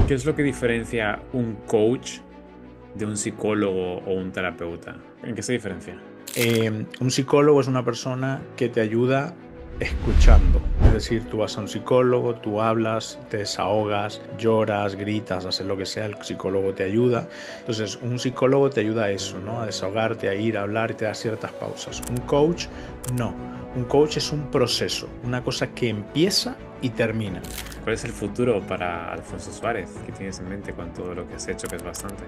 ¿Qué es lo que diferencia un coach de un psicólogo o un terapeuta? ¿En qué se diferencia? Un psicólogo es una persona que te ayuda escuchando. Es decir, tú vas a un psicólogo, tú hablas, te desahogas, lloras, gritas, haces lo que sea, el psicólogo te ayuda. Entonces, un psicólogo te ayuda a eso, ¿no? A desahogarte, a ir, a hablar y te da ciertas pausas. Un coach, no. Un coach es un proceso, una cosa que empieza y termina. ¿Cuál es el futuro para Alfonso Suárez? ¿Qué tienes en mente con todo lo que has hecho, que es bastante?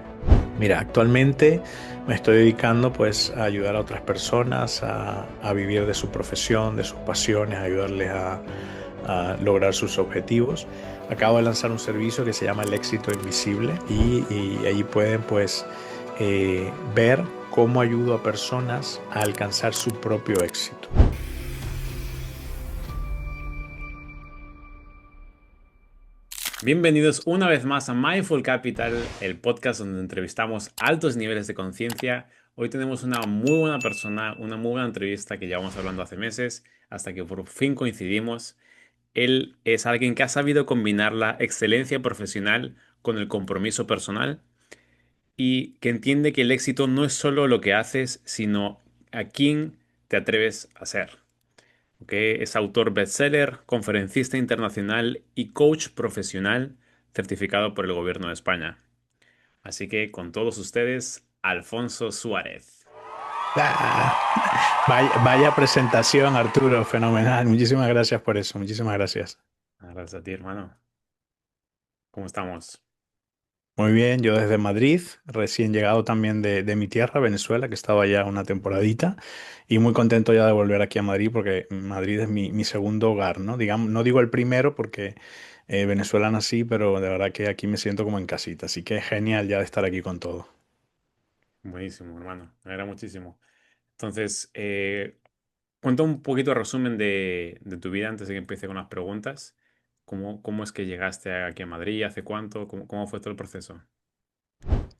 Mira, actualmente me estoy dedicando pues a ayudar a otras personas a vivir de su profesión, de sus pasiones, a ayudarles a lograr sus objetivos. Acabo de lanzar un servicio que se llama El Éxito Invisible y allí pueden pues ver cómo ayudo a personas a alcanzar su propio éxito. Bienvenidos una vez más a Mindful Capital, el podcast donde entrevistamos altos niveles de conciencia. Hoy tenemos una muy buena persona, una muy buena entrevista que llevamos hablando hace meses, hasta que por fin coincidimos. Él es alguien que ha sabido combinar la excelencia profesional con el compromiso personal y que entiende que el éxito no es solo lo que haces, sino a quién te atreves a ser. ¿Ok? Es autor bestseller, conferencista internacional y coach profesional certificado por el gobierno de España. Así que con todos ustedes, Alfonso Suárez. Ah, vaya presentación, Arturo, fenomenal. Muchísimas gracias por eso, muchísimas gracias. Gracias a ti, hermano. ¿Cómo estamos? Muy bien, yo desde Madrid, recién llegado también de mi tierra, Venezuela, que estaba ya una temporadita, y muy contento ya de volver aquí a Madrid porque Madrid es mi segundo hogar, ¿no? Digamos, no digo el primero porque Venezuela nací, pero de verdad que aquí me siento como en casita, así que genial ya de estar aquí con todo. Buenísimo, hermano. Me alegra muchísimo. Entonces, cuenta un poquito resumen de tu vida antes de que empiece con las preguntas. ¿Cómo es que llegaste aquí a Madrid? ¿Hace cuánto? ¿Cómo fue todo el proceso?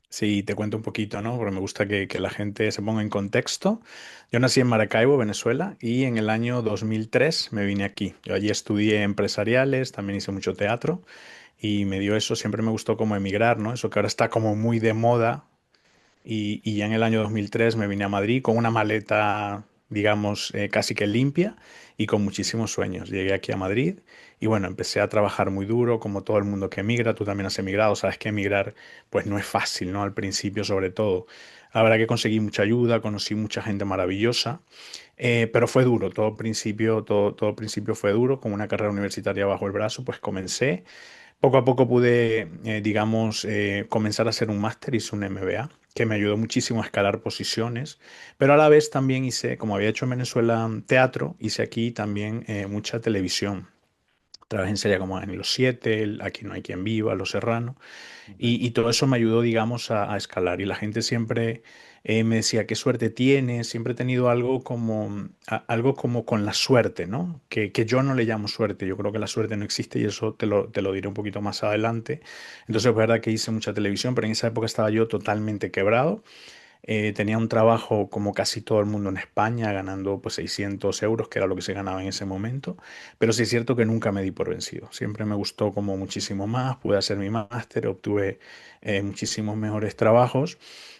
Sí, te cuento un poquito, ¿no? Porque me gusta que la gente se ponga en contexto. Yo nací en Maracaibo, Venezuela, y en el año 2003 me vine aquí. Yo allí estudié empresariales, también hice mucho teatro. Y me dio eso, siempre me gustó como emigrar, ¿no? Eso que ahora está como muy de moda. Y ya en el año 2003 me vine a Madrid con una maleta, digamos, casi que limpia y con muchísimos sueños. Llegué aquí a Madrid y bueno, empecé a trabajar muy duro, como todo el mundo que emigra. Tú también has emigrado, sabes que emigrar pues no es fácil, ¿no? Al principio sobre todo. La verdad que conseguí mucha ayuda, conocí mucha gente maravillosa, pero fue duro, todo principio fue duro, con una carrera universitaria bajo el brazo, pues comencé. Poco a poco pude, digamos, comenzar a hacer un máster, hice un MBA, que me ayudó muchísimo a escalar posiciones, pero a la vez también hice, como había hecho en Venezuela teatro, hice aquí también mucha televisión. Trabajé en serie como en Los Siete, Aquí no hay quien viva, Los Serrano. Ok. Y todo eso me ayudó, digamos, a escalar. Y la gente siempre me decía, qué suerte tienes. Siempre he tenido algo como, algo como con la suerte, ¿no? Que yo no le llamo suerte. Yo creo que la suerte no existe y eso te lo diré un poquito más adelante. Entonces, es verdad que hice mucha televisión, pero en esa época estaba yo totalmente quebrado. Tenía un trabajo como casi todo el mundo en España, ganando pues 600 euros, que era lo que se ganaba en ese momento. Pero sí es cierto que nunca me di por vencido. Siempre me gustó como muchísimo más. Pude hacer mi máster, obtuve muchísimos mejores trabajos.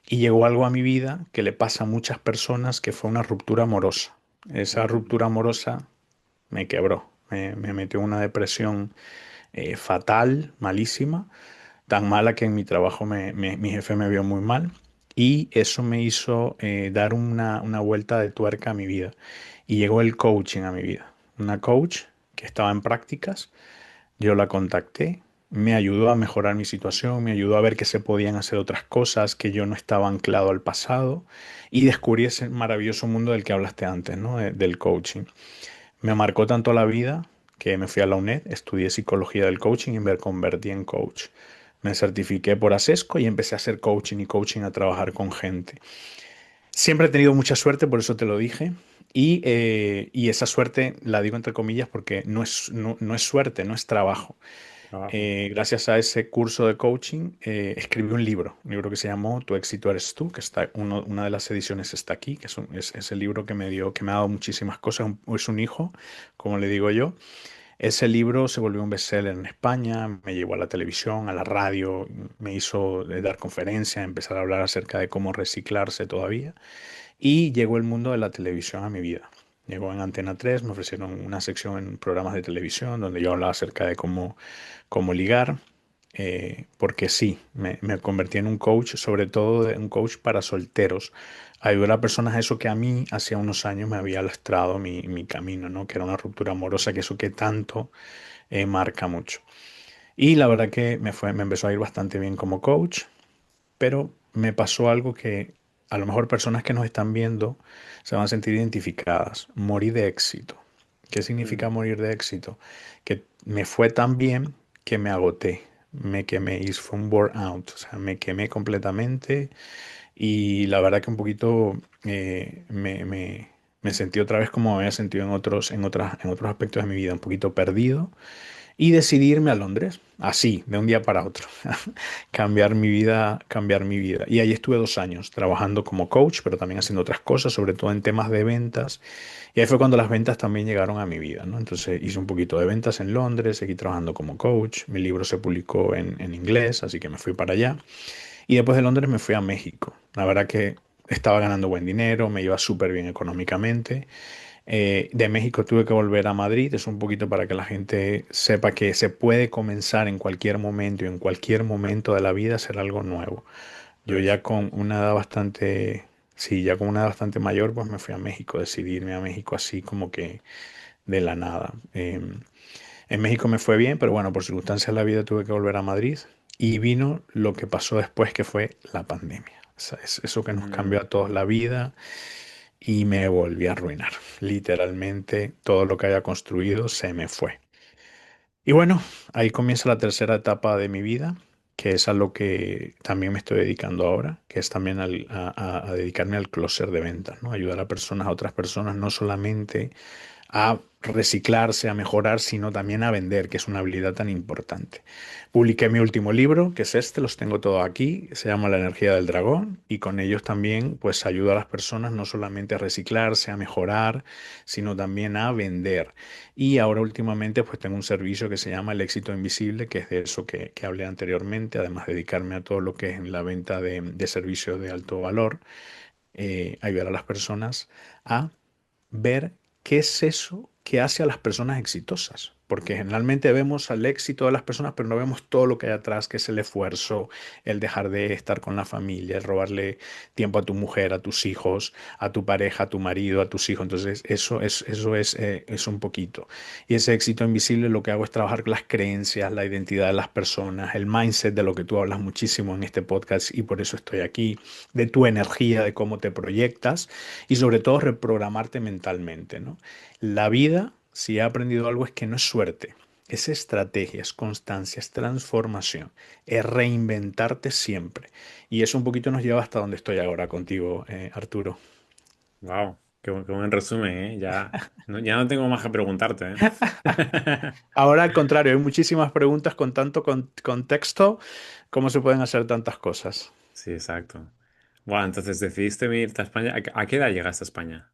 Y llegó algo a mi vida que le pasa a muchas personas, que fue una ruptura amorosa. Esa Mm, ruptura amorosa me quebró. Me metió en una depresión fatal, malísima, tan mala que en mi trabajo mi jefe me vio muy mal y eso me hizo dar una vuelta de tuerca a mi vida. Y llegó el coaching a mi vida. Una coach que estaba en prácticas, yo la contacté, me ayudó a mejorar mi situación, me ayudó a ver que se podían hacer otras cosas, que yo no estaba anclado al pasado y descubrí ese maravilloso mundo del que hablaste antes, ¿no? Del coaching. Me marcó tanto la vida que me fui a la UNED, estudié psicología del coaching y me convertí en coach. Me certifiqué por ASESCO y empecé a hacer coaching y coaching a trabajar con gente. Siempre he tenido mucha suerte, por eso te lo dije. Y esa suerte la digo entre comillas porque no es suerte, no es trabajo. trabajo. Gracias a ese curso de coaching escribí un libro que se llamó Tu éxito eres tú, que está una de las ediciones está aquí, que es el libro que me dio, que me ha dado muchísimas cosas, es un hijo, como le digo yo. Ese libro se volvió un bestseller en España, me llevó a la televisión, a la radio, me hizo dar conferencias, empezar a hablar acerca de cómo reciclarse todavía. Y llegó el mundo de la televisión a mi vida. Llegó en Antena 3, me ofrecieron una sección en programas de televisión donde yo hablaba acerca de cómo ligar, porque sí, me convertí en un coach, sobre todo un coach para solteros. Ayudar a personas a eso que a mí hacía unos años me había lastrado mi camino, ¿no? Que era una ruptura amorosa, que eso que tanto marca mucho. Y la verdad que me empezó a ir bastante bien como coach, pero me pasó algo que a lo mejor personas que nos están viendo se van a sentir identificadas. Morí de éxito. ¿Qué significa Mm, morir de éxito? Que me fue tan bien que me agoté, me quemé y fue un burnout, o sea, me quemé completamente y la verdad que un poquito me sentí otra vez como me había sentido en otros aspectos de mi vida, un poquito perdido y decidí irme a Londres, así, de un día para otro, cambiar mi vida, cambiar mi vida. Y ahí estuve 2 años trabajando como coach, pero también haciendo otras cosas, sobre todo en temas de ventas. Y ahí fue cuando las ventas también llegaron a mi vida, ¿no? Entonces hice un poquito de ventas en Londres, seguí trabajando como coach, mi libro se publicó en inglés, así que me fui para allá. Y después de Londres me fui a México. La verdad que estaba ganando buen dinero, me iba súper bien económicamente. De México tuve que volver a Madrid, es un poquito para que la gente sepa que se puede comenzar en cualquier momento y en cualquier momento de la vida a hacer algo nuevo. Yo pues, ya con una edad bastante, sí, ya con una edad bastante mayor, pues me fui a México, decidí irme a México así como que de la nada. En México me fue bien, pero bueno, por circunstancias de la vida tuve que volver a Madrid y vino lo que pasó después, que fue la pandemia. O sea, es eso que nos cambió mm, a todos la vida y me volví a arruinar. Literalmente todo lo que había construido se me fue. Y bueno, ahí comienza la tercera etapa de mi vida, que es a lo que también me estoy dedicando ahora, que es también a dedicarme al closer de ventas, ¿no? Ayudar a personas, a otras personas, no solamente a reciclarse, a mejorar, sino también a vender, que es una habilidad tan importante. Publiqué mi último libro, que es este, los tengo todos aquí, se llama La energía del dragón, y con ellos también pues ayudo a las personas no solamente a reciclarse, a mejorar, sino también a vender. Y ahora últimamente pues tengo un servicio que se llama El éxito invisible, que es de eso que hablé anteriormente, además de dedicarme a todo lo que es en la venta de servicios de alto valor, ayudar a las personas a ver qué es eso que hace a las personas exitosas. Porque generalmente vemos al éxito de las personas, pero no vemos todo lo que hay atrás, que es el esfuerzo, el dejar de estar con la familia, el robarle tiempo a tu mujer, a tus hijos, a tu pareja, a tu marido, a tus hijos. Entonces, eso es un poquito. Y ese éxito invisible lo que hago es trabajar con las creencias, la identidad de las personas, el mindset de lo que tú hablas muchísimo en este podcast y por eso estoy aquí, de tu energía, de cómo te proyectas y sobre todo reprogramarte mentalmente, ¿no? La vida, si he aprendido algo, es que no es suerte, es estrategia, es constancia, es transformación, es reinventarte siempre. Y eso un poquito nos lleva hasta donde estoy ahora contigo, Arturo. wow, qué buen resumen, ¿eh? Ya no tengo más que preguntarte, ¿eh? Ahora al contrario, hay muchísimas preguntas con tanto contexto, ¿cómo se pueden hacer tantas cosas? Sí, exacto. Bueno, entonces decidiste venirte a España. ¿A qué edad llegaste a España?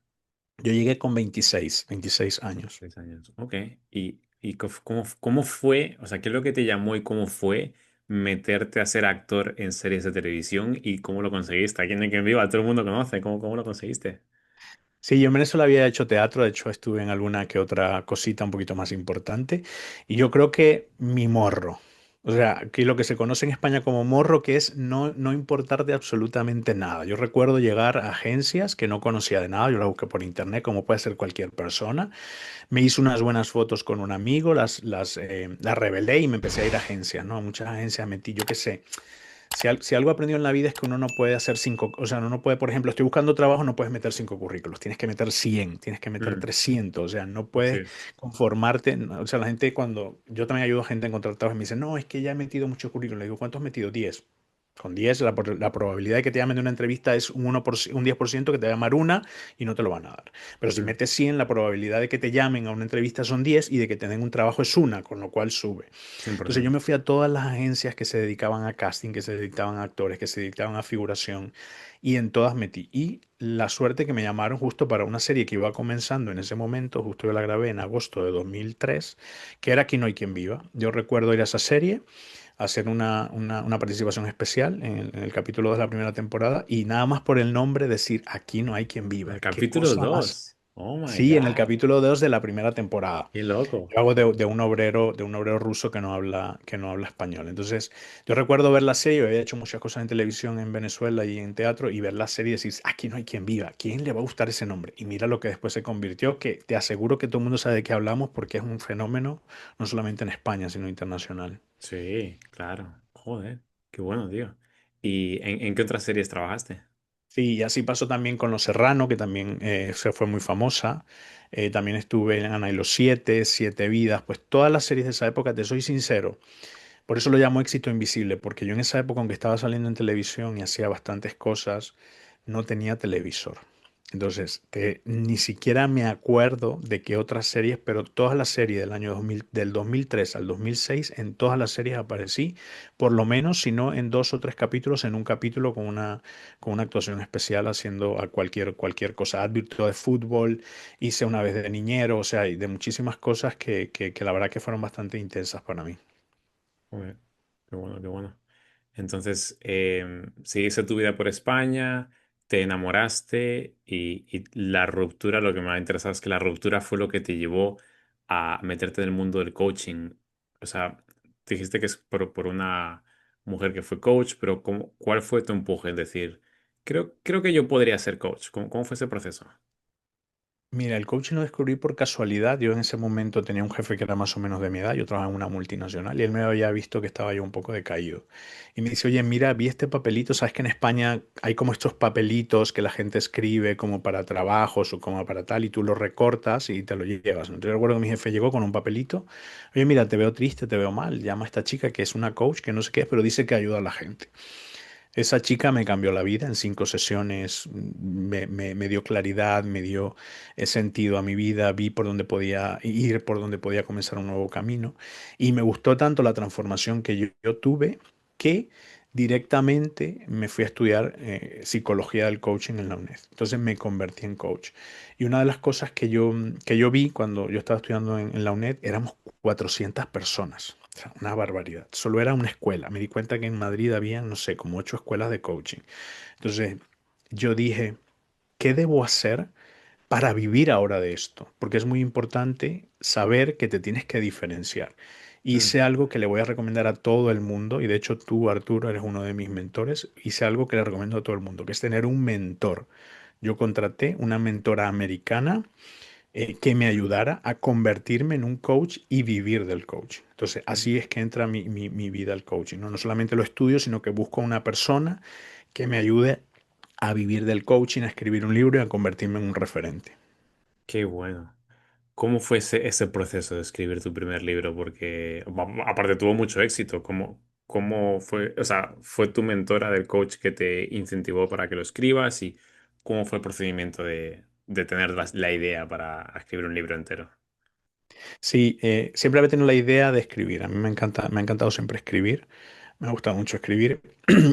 Yo llegué con 26 años. 6 años. Ok. ¿Y cómo fue? O sea, ¿qué es lo que te llamó y cómo fue meterte a ser actor en series de televisión y cómo lo conseguiste? Aquí en Viva todo el mundo conoce. ¿Cómo lo conseguiste? Sí, yo en Venezuela había hecho teatro, de hecho estuve en alguna que otra cosita un poquito más importante y yo creo que mi morro, o sea, que lo que se conoce en España como morro, que es no importarte absolutamente nada. Yo recuerdo llegar a agencias que no conocía de nada, yo las busqué por internet como puede ser cualquier persona, me hice unas buenas fotos con un amigo, las revelé y me empecé a ir a agencias, ¿no? A muchas agencias metí, yo qué sé. Si algo he aprendido en la vida es que uno no puede hacer cinco, o sea, uno no puede, por ejemplo, estoy buscando trabajo, no puedes meter 5 currículos, tienes que meter 100, tienes que meter Mm, 300, o sea, no puedes sí. conformarte, o sea, la gente cuando, yo también ayudo a gente a encontrar trabajo y me dice, no, es que ya he metido muchos currículos, le digo, ¿cuántos has metido? 10. Con 10 la probabilidad de que te llamen de una entrevista es un 1 un 10% que te va a llamar una y no te lo van a dar. Pero si Mm, metes 100, la probabilidad de que te llamen a una entrevista son 10 y de que te den un trabajo es una, con lo cual sube. Entonces yo 100%. me fui a todas las agencias que se dedicaban a casting, que se dedicaban a actores, que se dedicaban a figuración y en todas metí. Y la suerte que me llamaron justo para una serie que iba comenzando en ese momento, justo yo la grabé en agosto de 2003, que era Aquí no hay quien viva. Yo recuerdo ir a esa serie, hacer una participación especial en el capítulo 2 de la primera temporada y nada más por el nombre decir Aquí no hay quien En el viva. Qué capítulo cosa más. 2. Oh my Sí, en el God. capítulo 2 de la primera temporada. Qué loco. Yo hago de un obrero ruso que no habla español. Entonces, yo recuerdo ver la serie, yo había hecho muchas cosas en televisión en Venezuela y en teatro, y ver la serie y decir, aquí no hay quien viva, ¿quién le va a gustar ese nombre? Y mira lo que después se convirtió, que te aseguro que todo el mundo sabe de qué hablamos porque es un fenómeno no solamente en España, sino internacional. Sí, claro. Joder. Qué bueno, tío. ¿Y en qué otras series trabajaste? Sí, y así pasó también con Los Serrano, que también se fue muy famosa. También estuve en Ana y los Siete, Siete Vidas, pues todas las series de esa época, te soy sincero. Por eso lo llamo éxito invisible, porque yo en esa época, aunque estaba saliendo en televisión y hacía bastantes cosas, no tenía televisor. Entonces, ni siquiera me acuerdo de qué otras series, pero todas las series del año 2000, del 2003 al 2006, en todas las series aparecí, por lo menos, si no en dos o tres capítulos, en un capítulo con una actuación especial haciendo a cualquier cosa. Advirtió de fútbol, hice una vez de niñero, o sea, y de muchísimas cosas que la verdad que fueron bastante intensas para mí. Joder. Qué bueno, qué bueno. Entonces, seguiste tu vida por España, te enamoraste y la ruptura, lo que me ha interesado es que la ruptura fue lo que te llevó a meterte en el mundo del coaching. O sea, dijiste que es por una mujer que fue coach, pero ¿cuál fue tu empuje? Es decir, creo que yo podría ser coach. ¿Cómo fue ese proceso? Mira, el coaching lo descubrí por casualidad. Yo en ese momento tenía un jefe que era más o menos de mi edad. Yo trabajaba en una multinacional y él me había visto que estaba yo un poco decaído. Y me dice, oye, mira, vi este papelito. Sabes que en España hay como estos papelitos que la gente escribe como para trabajos o como para tal y tú los recortas y te lo llevas, ¿no? Entonces recuerdo que mi jefe llegó con un papelito. Oye, mira, te veo triste, te veo mal. Llama a esta chica que es una coach, que no sé qué es, pero dice que ayuda a la gente. Esa chica me cambió la vida en 5 sesiones, me dio claridad, me dio sentido a mi vida, vi por dónde podía ir, por dónde podía comenzar un nuevo camino y me gustó tanto la transformación que yo tuve que directamente me fui a estudiar psicología del coaching en la UNED. Entonces me convertí en coach. Y una de las cosas que yo vi cuando yo estaba estudiando en la UNED, éramos 400 personas. O sea, una barbaridad. Solo era una escuela. Me di cuenta que en Madrid había, no sé, como 8 escuelas de coaching. Entonces, yo dije, ¿qué debo hacer para vivir ahora de esto? Porque es muy importante saber que te tienes que diferenciar. Mm, Hice algo que le voy a recomendar a todo el mundo, y de hecho tú, Arturo, eres uno de mis mentores. Hice algo que le recomiendo a todo el mundo, que es tener un mentor. Yo contraté una mentora americana que me ayudara a convertirme en un coach y vivir del coaching. Entonces, mm. así es que entra mi vida al coaching, ¿no? No solamente lo estudio, sino que busco una persona que me ayude a vivir del coaching, a escribir un libro y a convertirme en un referente. Qué bueno. ¿Cómo fue ese proceso de escribir tu primer libro? Porque aparte tuvo mucho éxito. ¿Cómo fue? O sea, ¿fue tu mentora del coach que te incentivó para que lo escribas? ¿Y cómo fue el procedimiento de tener la idea para escribir un libro entero? Sí, siempre había tenido la idea de escribir. A mí me ha encantado siempre escribir. Me ha gustado mucho escribir.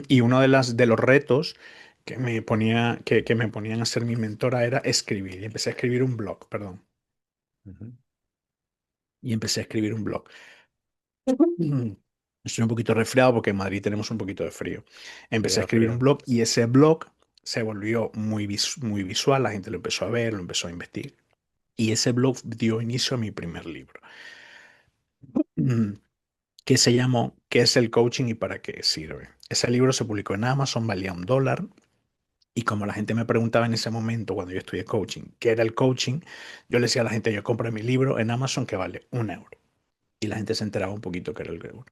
Y uno de los retos que me ponían a ser mi mentora era escribir. Y empecé a escribir un blog, perdón. Ujú. Y empecé a escribir un blog. Mm. Estoy un poquito resfriado porque en Madrid tenemos un poquito de frío. Empecé a Frío, escribir un frío. blog y ese blog se volvió muy visual, la gente lo empezó a ver, lo empezó a investigar. Y ese blog dio inicio a mi primer libro, mm, que se llamó ¿Qué es el coaching y para qué sirve? Ese libro se publicó en Amazon, valía $1. Y como la gente me preguntaba en ese momento, cuando yo estudié coaching, qué era el coaching, yo le decía a la gente, yo compré mi libro en Amazon que vale €1. Y la gente se enteraba un poquito que era el Grego.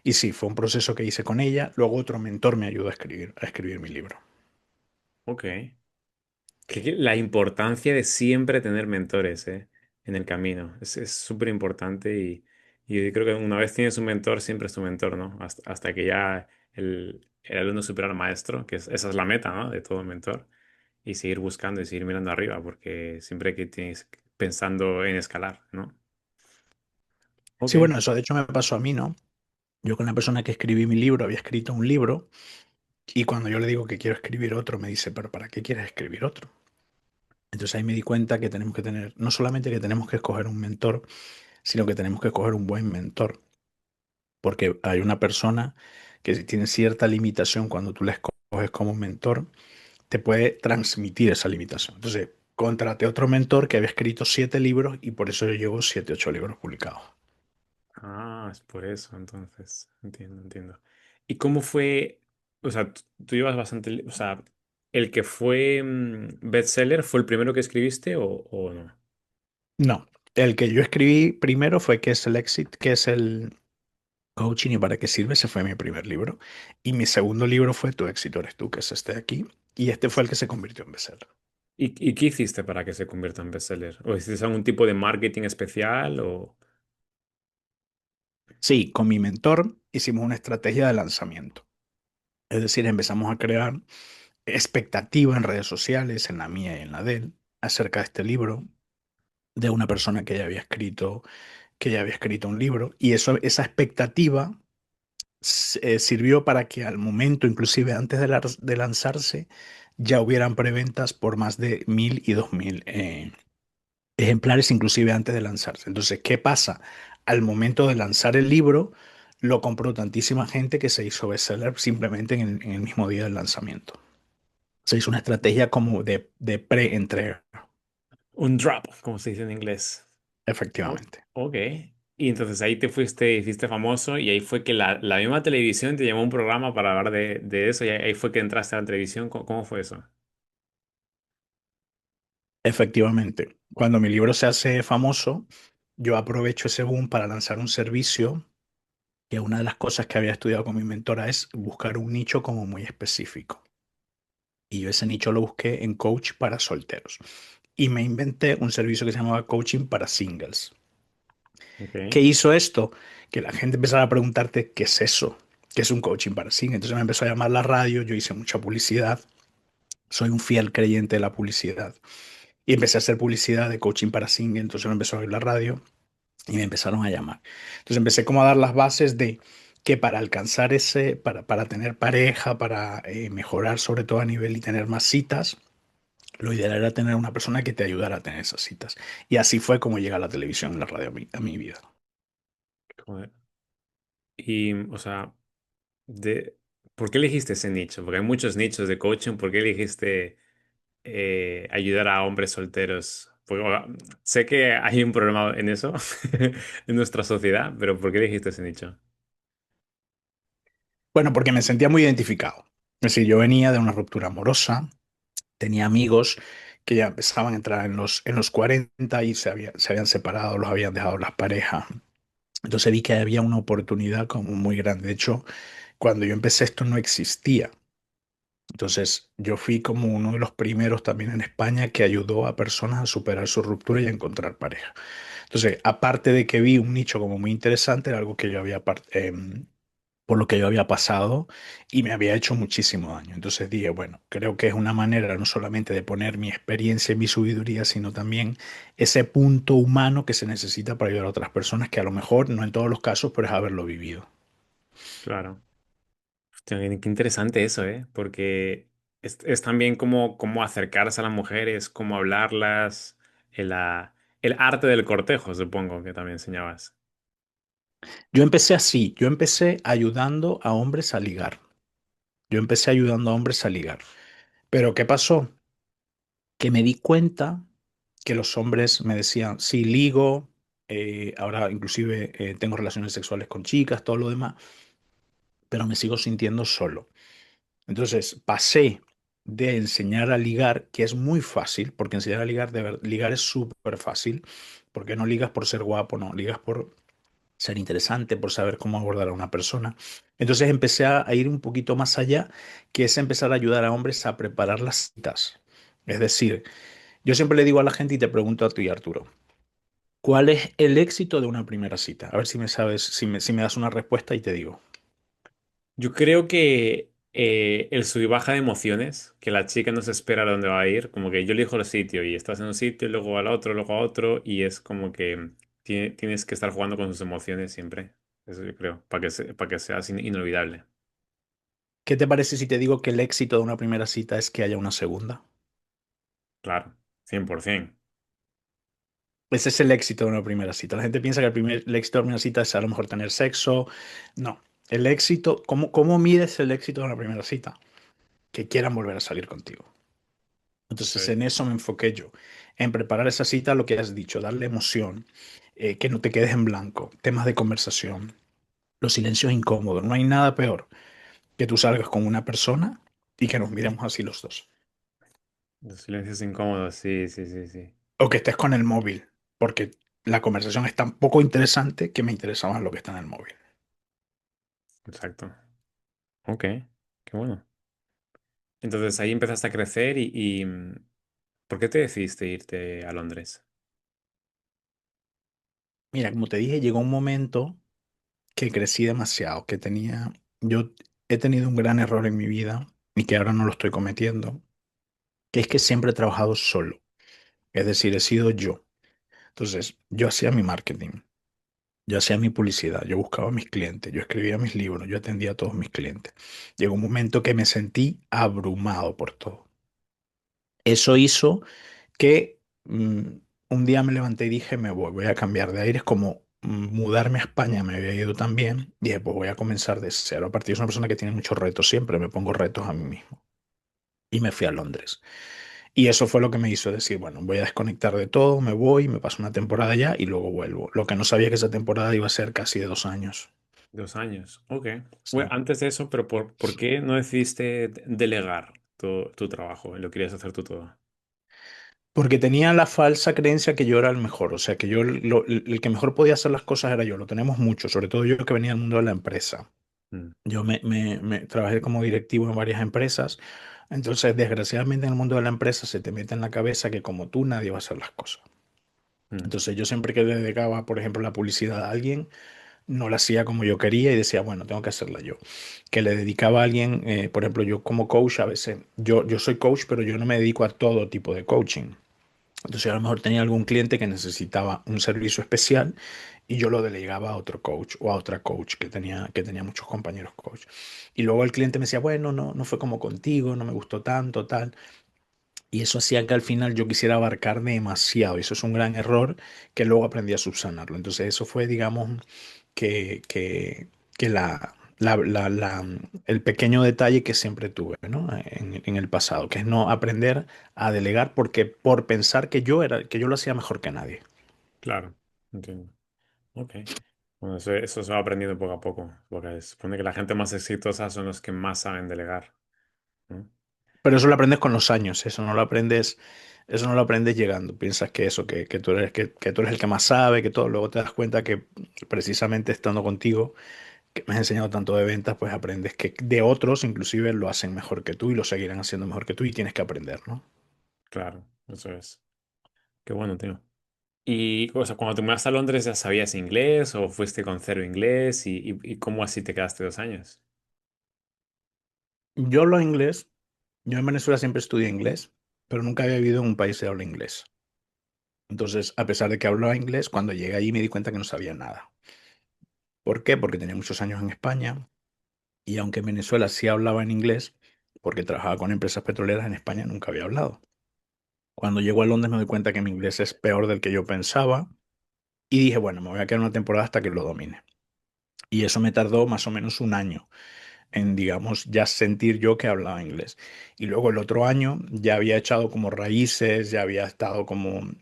Y sí, fue un proceso que hice con ella. Luego otro mentor me ayudó a escribir mi libro. Ok. La importancia de siempre tener mentores, en el camino. Es súper importante y yo creo que una vez tienes un mentor, siempre es tu mentor, ¿no? Hasta que ya el alumno supera al maestro, esa es la meta, ¿no? De todo mentor. Y seguir buscando y seguir mirando arriba, porque siempre que tienes pensando en escalar, ¿no? Ok. Sí, bueno, eso de hecho me pasó a mí, ¿no? Yo con la persona que escribí mi libro había escrito un libro y cuando yo le digo que quiero escribir otro, me dice, pero ¿para qué quieres escribir otro? Entonces ahí me di cuenta que tenemos que tener, no solamente que tenemos que escoger un mentor, sino que tenemos que escoger un buen mentor, porque hay una persona que si tiene cierta limitación cuando tú la escoges como mentor, te puede transmitir esa limitación. Entonces, contraté otro mentor que había escrito 7 libros y por eso yo llevo 7, 8 libros publicados. Ah, es por eso, entonces. Entiendo, entiendo. ¿Y cómo fue? O sea, tú llevas bastante. O sea, ¿el que fue bestseller fue el primero que escribiste o no? No, el que yo escribí primero fue ¿Qué es el éxito? ¿Qué es el coaching y para qué sirve? Ese fue mi primer libro. Y mi segundo libro fue Tu éxito eres tú, que es este de aquí. Y este fue el que se convirtió en bestseller. ¿Y qué hiciste para que se convierta en bestseller? ¿O hiciste algún tipo de marketing especial o...? Sí, con mi mentor hicimos una estrategia de lanzamiento. Es decir, empezamos a crear expectativa en redes sociales, en la mía y en la de él, acerca de este libro, de una persona que ya había escrito un libro. Y eso, esa expectativa sirvió para que al momento, inclusive antes de lanzarse, ya hubieran preventas por más de 1.000 y 2.000 ejemplares, inclusive antes de lanzarse. Entonces, ¿qué pasa? Al momento de lanzar el libro, lo compró tantísima gente que se hizo bestseller simplemente en el mismo día del lanzamiento. Se hizo una estrategia como de pre-entrega, Un drop, como se dice en inglés. Oh, efectivamente. ok. Y entonces ahí te fuiste, hiciste famoso y ahí fue que la misma televisión te llamó a un programa para hablar de eso y ahí fue que entraste a la televisión. ¿Cómo fue eso? Efectivamente. Cuando mi libro se hace famoso, yo aprovecho ese boom para lanzar un servicio que una de las cosas que había estudiado con mi mentora es buscar un nicho como muy específico. Y yo ese nicho lo busqué en coach para solteros. Y me inventé un servicio que se llamaba coaching para singles. ¿Qué Ok. hizo esto? Que la gente empezara a preguntarte qué es eso, qué es un coaching para singles. Entonces me empezó a llamar la radio, yo hice mucha publicidad, soy un fiel creyente de la publicidad. Y empecé a hacer publicidad de coaching para singles, entonces me empezó a oír la radio y me empezaron a llamar. Entonces empecé como a dar las bases de que para alcanzar para tener pareja, para mejorar sobre todo a nivel y tener más citas, lo ideal era tener una persona que te ayudara a tener esas citas. Y así fue como llega la televisión y la radio a mi vida. Joder. Y, o sea, de, ¿por qué elegiste ese nicho? Porque hay muchos nichos de coaching. ¿Por qué elegiste ayudar a hombres solteros? Porque, sé que hay un problema en eso en nuestra sociedad, pero ¿por qué elegiste ese nicho? Bueno, porque me sentía muy identificado. Es decir, yo venía de una ruptura amorosa, tenía amigos que ya empezaban a entrar en los 40 y se habían separado, los habían dejado las parejas. Entonces vi que había una oportunidad como muy grande. De hecho, cuando yo empecé esto no existía. Entonces yo fui como uno de los primeros también en España que ayudó a personas a superar su ruptura y a encontrar pareja. Entonces, aparte de que vi un nicho como muy interesante, era algo que yo por lo que yo había pasado y me había hecho muchísimo daño. Entonces dije, bueno, creo que es una manera no solamente de poner mi experiencia y mi sabiduría, sino también ese punto humano que se necesita para ayudar a otras personas que a lo mejor, no en todos los casos, pero es haberlo vivido. Claro. Hostia, qué interesante eso, ¿eh? Porque es también cómo acercarse a las mujeres, cómo hablarlas, el arte del cortejo, supongo que también enseñabas. Yo empecé así, yo empecé ayudando a hombres a ligar. Yo empecé ayudando a hombres a ligar. Pero ¿qué pasó? Que me di cuenta que los hombres me decían, sí, ligo, ahora inclusive tengo relaciones sexuales con chicas, todo lo demás, pero me sigo sintiendo solo. Entonces pasé de enseñar a ligar, que es muy fácil, porque enseñar a ligar, ligar es súper fácil, porque no ligas por ser guapo, no, ligas por ser interesante, por saber cómo abordar a una persona. Entonces empecé a ir un poquito más allá, que es empezar a ayudar a hombres a preparar las citas. Es decir, yo siempre le digo a la gente y te pregunto a ti, Arturo, ¿cuál es el éxito de una primera cita? A ver si me sabes, si me das una respuesta y te digo. Yo creo que El sub y baja de emociones, que la chica no se espera a dónde va a ir, como que yo elijo el sitio y estás en un sitio, luego al otro, luego a otro, y es como que tienes que estar jugando con sus emociones siempre. Eso yo creo, para que sea inolvidable. ¿Qué te parece si te digo que el éxito de una primera cita es que haya una segunda? Claro, 100%. Ese es el éxito de una primera cita. La gente piensa que el éxito de una primera cita es a lo mejor tener sexo. No. El éxito, ¿cómo mides el éxito de una primera cita? Que quieran volver a salir contigo. Eso Entonces, es. en eso me enfoqué yo, en preparar esa cita, lo que has dicho, darle emoción, que no te quedes en blanco, temas de conversación, los silencios incómodos. No hay nada peor que tú salgas con una persona y que nos miremos así los dos. Los silencios incómodos, sí, sí, sí, sí. O que estés con el móvil, porque la conversación es tan poco interesante que me interesa más lo que está en el móvil. Exacto. Ok, qué bueno. Entonces ahí empezaste a crecer ¿por qué te decidiste irte a Londres? Mira, como te dije, llegó un momento que crecí demasiado, yo he tenido un gran error en mi vida y que ahora no lo estoy cometiendo, que es que siempre he trabajado solo. Es decir, he sido yo. Entonces, yo hacía mi marketing, yo hacía mi publicidad, yo buscaba a mis clientes, yo escribía mis libros, yo atendía a todos mis clientes. Llegó un momento que me sentí abrumado por todo. Eso hizo que un día me levanté y dije, voy a cambiar de aires, como mudarme a España me había ido tan bien, dije, pues voy a comenzar de cero. A partir de una persona que tiene muchos retos, siempre me pongo retos a mí mismo. Y me fui a Londres. Y eso fue lo que me hizo decir, bueno, voy a desconectar de todo, me voy, me paso una temporada allá y luego vuelvo. Lo que no sabía que esa temporada iba a ser casi de 2 años. 2 años, ok. Bueno, Sí. antes de eso, pero ¿por qué no decidiste delegar tu trabajo y lo querías hacer tú todo? Porque tenía la falsa creencia que yo era el mejor, o sea, que el que mejor podía hacer las cosas era yo. Lo tenemos mucho, sobre todo yo que venía del mundo de la empresa. Mm, Yo me trabajé como directivo en varias empresas, entonces desgraciadamente en el mundo de la empresa se te mete en la cabeza que como tú nadie va a hacer las cosas. mm, Entonces yo siempre que le dedicaba, por ejemplo, la publicidad a alguien, no la hacía como yo quería y decía, bueno, tengo que hacerla yo. Que le dedicaba a alguien, por ejemplo, yo como coach a veces, yo soy coach, pero yo no me dedico a todo tipo de coaching. Entonces a lo mejor tenía algún cliente que necesitaba un servicio especial y yo lo delegaba a otro coach o a otra coach que tenía muchos compañeros coach. Y luego el cliente me decía, bueno, no fue como contigo, no me gustó tanto, tal. Y eso hacía que al final yo quisiera abarcar demasiado. Y eso es un gran error que luego aprendí a subsanarlo. Entonces eso fue, digamos, que el pequeño detalle que siempre tuve, ¿no? En el pasado, que es no aprender a delegar porque por pensar que yo lo hacía mejor que nadie. claro, entiendo. Ok. Bueno, eso se va aprendiendo poco a poco, porque se supone que la gente más exitosa son los que más saben delegar, ¿no? Pero eso lo aprendes con los años, eso no lo aprendes llegando. Piensas que eso, que tú eres el que más sabe, que todo. Luego te das cuenta que precisamente estando contigo, que me has enseñado tanto de ventas, pues aprendes que de otros inclusive lo hacen mejor que tú y lo seguirán haciendo mejor que tú y tienes que aprender, ¿no? Claro, eso es. Qué bueno, tío. Y, o sea, cuando te mudaste a Londres, ¿ya sabías inglés o fuiste con cero inglés? ¿Y cómo así te quedaste 2 años? Yo hablo inglés, yo en Venezuela siempre estudié inglés, pero nunca había vivido en un país que habla inglés. Entonces, a pesar de que hablaba inglés, cuando llegué allí me di cuenta que no sabía nada. ¿Por qué? Porque tenía muchos años en España y aunque en Venezuela sí hablaba en inglés, porque trabajaba con empresas petroleras, en España nunca había hablado. Cuando llego a Londres me doy cuenta que mi inglés es peor del que yo pensaba y dije, bueno, me voy a quedar una temporada hasta que lo domine. Y eso me tardó más o menos un año en, digamos, ya sentir yo que hablaba inglés. Y luego el otro año ya había echado como raíces, ya había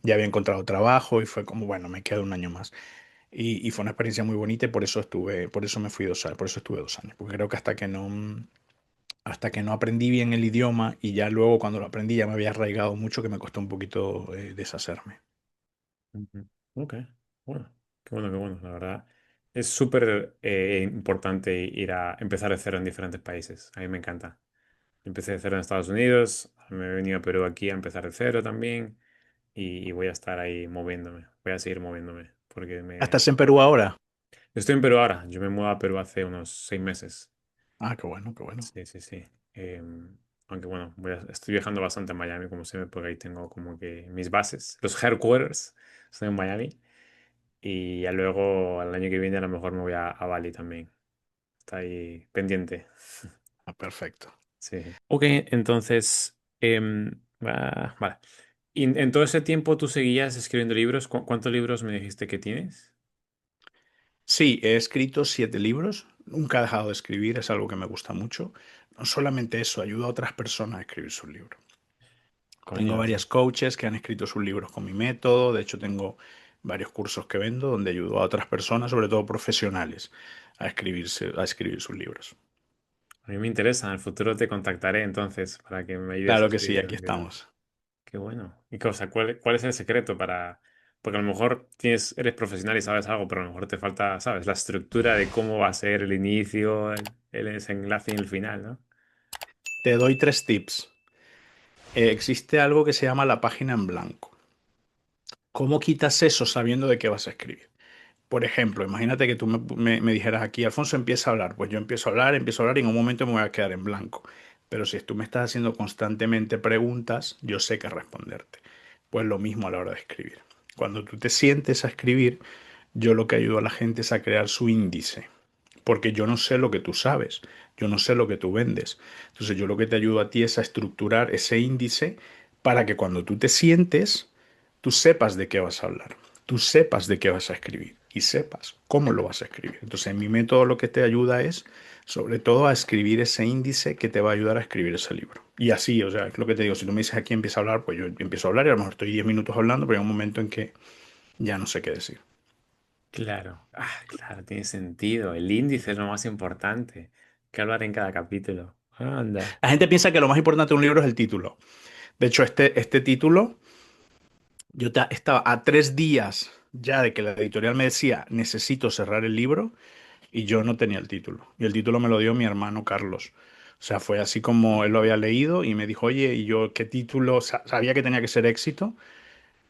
encontrado trabajo y fue como, bueno, me quedo un año más. Y fue una experiencia muy bonita y por eso me fui 2 años, por eso estuve 2 años, porque creo que hasta que no aprendí bien el idioma y ya luego cuando lo aprendí ya me había arraigado mucho que me costó un poquito deshacerme. Ujú. Ok, bueno, qué bueno, qué bueno. La verdad, es súper importante ir a empezar de cero en diferentes países. A mí me encanta. Empecé de cero en Estados Unidos, me he venido a Perú aquí a empezar de cero también y voy a estar ahí moviéndome. Voy a seguir moviéndome porque ¿Estás en Perú ahora? Estoy en Perú ahora. Yo me mudé a Perú hace unos 6 meses. Ah, qué bueno, qué bueno. Sí, sí, sí. Aunque bueno, estoy viajando bastante en Miami, como siempre, porque ahí tengo como que mis bases, los headquarters, estoy en Miami. Y ya luego, al año que viene, a lo mejor me voy a Bali también. Está ahí pendiente. Ah, perfecto. Sí. Ok, entonces, vale. ¿Y en todo ese tiempo tú seguías escribiendo libros? ¿Cuántos libros me dijiste que tienes? Sí, he escrito 7 libros. Nunca he dejado de escribir, es algo que me gusta mucho. No solamente eso, ayuda a otras personas a escribir sus libros. Tengo Coño, varias coaches que han escrito sus libros con mi método. De hecho, tengo varios cursos que vendo donde ayudo a otras personas, sobre todo profesionales, a escribir sus libros. a mí me interesa. En el futuro te contactaré entonces para que me ayudes a Claro que sí, escribir aquí un libro. estamos. Qué bueno. ¿Y cosa? ¿Cuál es el secreto para...? Porque a lo mejor eres profesional y sabes algo, pero a lo mejor te falta, ¿sabes? La estructura de cómo va a ser el inicio, el desenlace y el final, ¿no? Te doy 3 tips. Existe algo que se llama la página en blanco. ¿Cómo quitas eso sabiendo de qué vas a escribir? Por ejemplo, imagínate que tú me dijeras aquí, Alfonso empieza a hablar. Pues yo empiezo a hablar y en un momento me voy a quedar en blanco. Pero si tú me estás haciendo constantemente preguntas, yo sé qué responderte. Pues lo mismo a la hora de escribir. Cuando tú te sientes a escribir, yo lo que ayudo a la gente es a crear su índice. Porque yo no sé lo que tú sabes, yo no sé lo que tú vendes. Entonces yo lo que te ayudo a ti es a estructurar ese índice para que cuando tú te sientes, tú sepas de qué vas a hablar, tú sepas de qué vas a escribir y sepas cómo lo vas a escribir. Entonces en mi método lo que te ayuda es sobre todo a escribir ese índice que te va a ayudar a escribir ese libro. Y así, o sea, es lo que te digo, si tú me dices aquí empieza a hablar, pues yo empiezo a hablar y a lo mejor estoy 10 minutos hablando, pero hay un momento en que ya no sé qué decir. Claro. Ah, claro, tiene sentido. El índice es lo más importante. Que hablar en cada capítulo. Anda. La gente piensa que lo más importante de un libro es el título. De hecho, este título, estaba a 3 días ya de que la editorial me decía, necesito cerrar el libro, y yo no tenía el título. Y el título me lo dio mi hermano Carlos. O sea, fue así como él lo había leído y me dijo, oye, y yo, ¿qué título? Sabía que tenía que ser éxito,